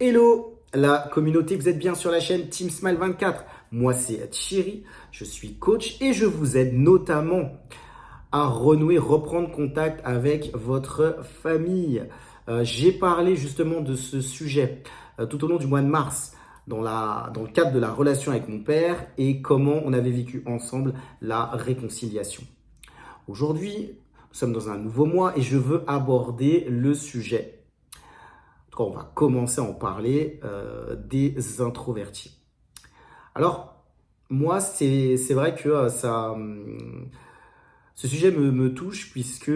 Hello la communauté, vous êtes bien sur la chaîne Team Smile 24. Moi c'est Thierry, je suis coach et je vous aide notamment à renouer, reprendre contact avec votre famille. J'ai parlé justement de ce sujet tout au long du mois de mars dans le cadre de la relation avec mon père et comment on avait vécu ensemble la réconciliation. Aujourd'hui, nous sommes dans un nouveau mois et je veux aborder le sujet. On va commencer à en parler des introvertis. Alors, moi, c'est vrai que ce sujet me touche puisque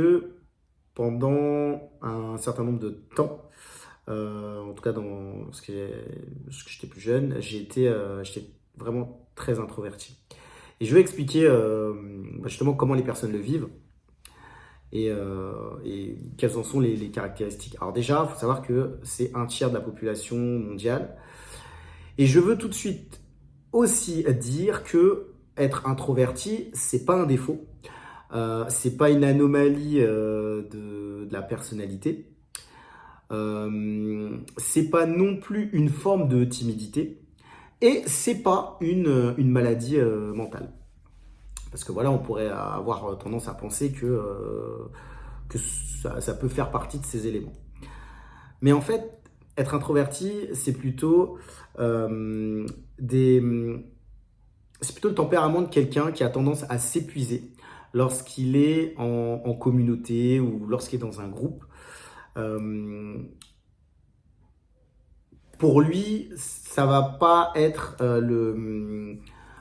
pendant un certain nombre de temps, en tout cas lorsque j'étais plus jeune, j'étais vraiment très introverti. Et je vais expliquer justement comment les personnes le vivent et quelles en sont les caractéristiques. Alors déjà, il faut savoir que c'est un tiers de la population mondiale. Et je veux tout de suite aussi dire que être introverti, c'est pas un défaut, c'est pas une anomalie de la personnalité, c'est pas non plus une forme de timidité et c'est pas une maladie mentale. Parce que voilà, on pourrait avoir tendance à penser que ça peut faire partie de ces éléments. Mais en fait, être introverti, c'est plutôt c'est plutôt le tempérament de quelqu'un qui a tendance à s'épuiser lorsqu'il est en communauté ou lorsqu'il est dans un groupe. Euh, pour lui, ça va pas être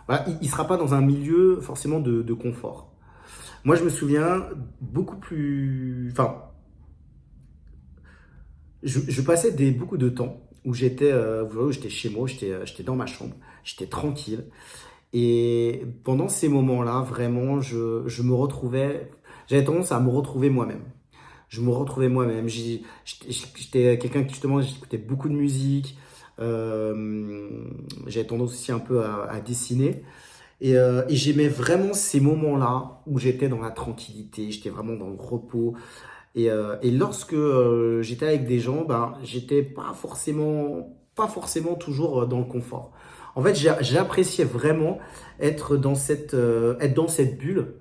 voilà, il sera pas dans un milieu forcément de confort. Moi, je me souviens beaucoup plus... Enfin, je passais beaucoup de temps où j'étais chez moi, j'étais dans ma chambre, j'étais tranquille. Et pendant ces moments-là, vraiment, je me retrouvais, j'avais tendance à me retrouver moi-même. Je me retrouvais moi-même. J'étais quelqu'un qui, justement, j'écoutais beaucoup de musique. J'avais tendance aussi un peu à dessiner. Et j'aimais vraiment ces moments-là où j'étais dans la tranquillité, j'étais vraiment dans le repos. Et lorsque j'étais avec des gens, ben, j'étais pas forcément toujours dans le confort. En fait, j'appréciais vraiment être dans cette bulle.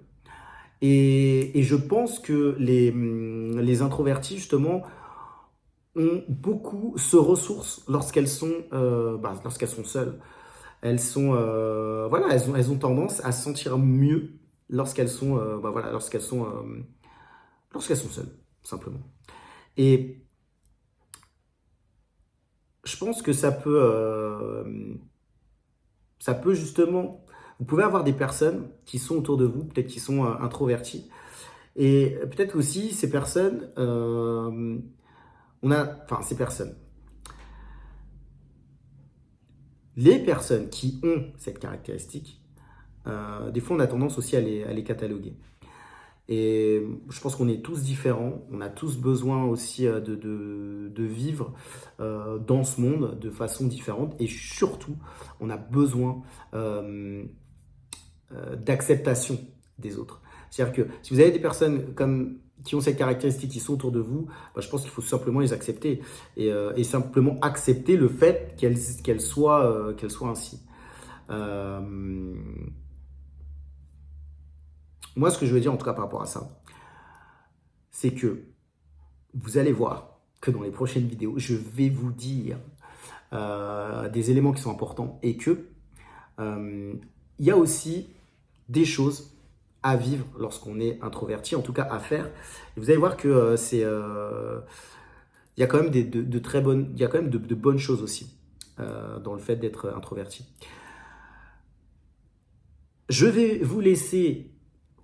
Et je pense que les introvertis, justement, ont beaucoup se ressourcent lorsqu'elles sont seules. Voilà, elles ont tendance à se sentir mieux lorsqu'elles sont seules, simplement. Et je pense que ça peut justement, vous pouvez avoir des personnes qui sont autour de vous, peut-être qui sont introverties, et peut-être aussi ces personnes, ces personnes, les personnes qui ont cette caractéristique, des fois on a tendance aussi à les cataloguer. Et je pense qu'on est tous différents, on a tous besoin aussi de vivre dans ce monde de façon différente et surtout, on a besoin d'acceptation des autres. C'est-à-dire que si vous avez des personnes qui ont cette caractéristique, qui sont autour de vous, bah, je pense qu'il faut simplement les accepter et simplement accepter le fait qu'elles soient ainsi. Euh, Moi, ce que je veux dire en tout cas par rapport à ça, c'est que vous allez voir que dans les prochaines vidéos, je vais vous dire des éléments qui sont importants et que il y a aussi des choses à vivre lorsqu'on est introverti, en tout cas à faire. Et vous allez voir que il y a quand même de très bonnes, il y a quand même de bonnes choses aussi dans le fait d'être introverti. Je vais vous laisser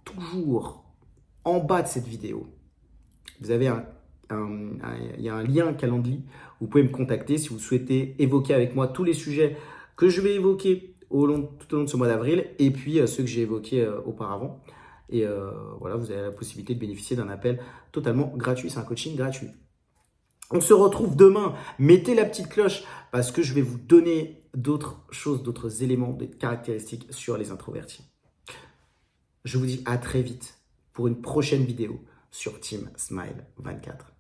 toujours en bas de cette vidéo. Vous avez il y a un lien Calendly. Vous pouvez me contacter si vous souhaitez évoquer avec moi tous les sujets que je vais évoquer tout au long de ce mois d'avril et puis ceux que j'ai évoqués auparavant. Et voilà, vous avez la possibilité de bénéficier d'un appel totalement gratuit. C'est un coaching gratuit. On se retrouve demain. Mettez la petite cloche parce que je vais vous donner d'autres choses, d'autres éléments, des caractéristiques sur les introvertis. Je vous dis à très vite pour une prochaine vidéo sur Team Smile 24.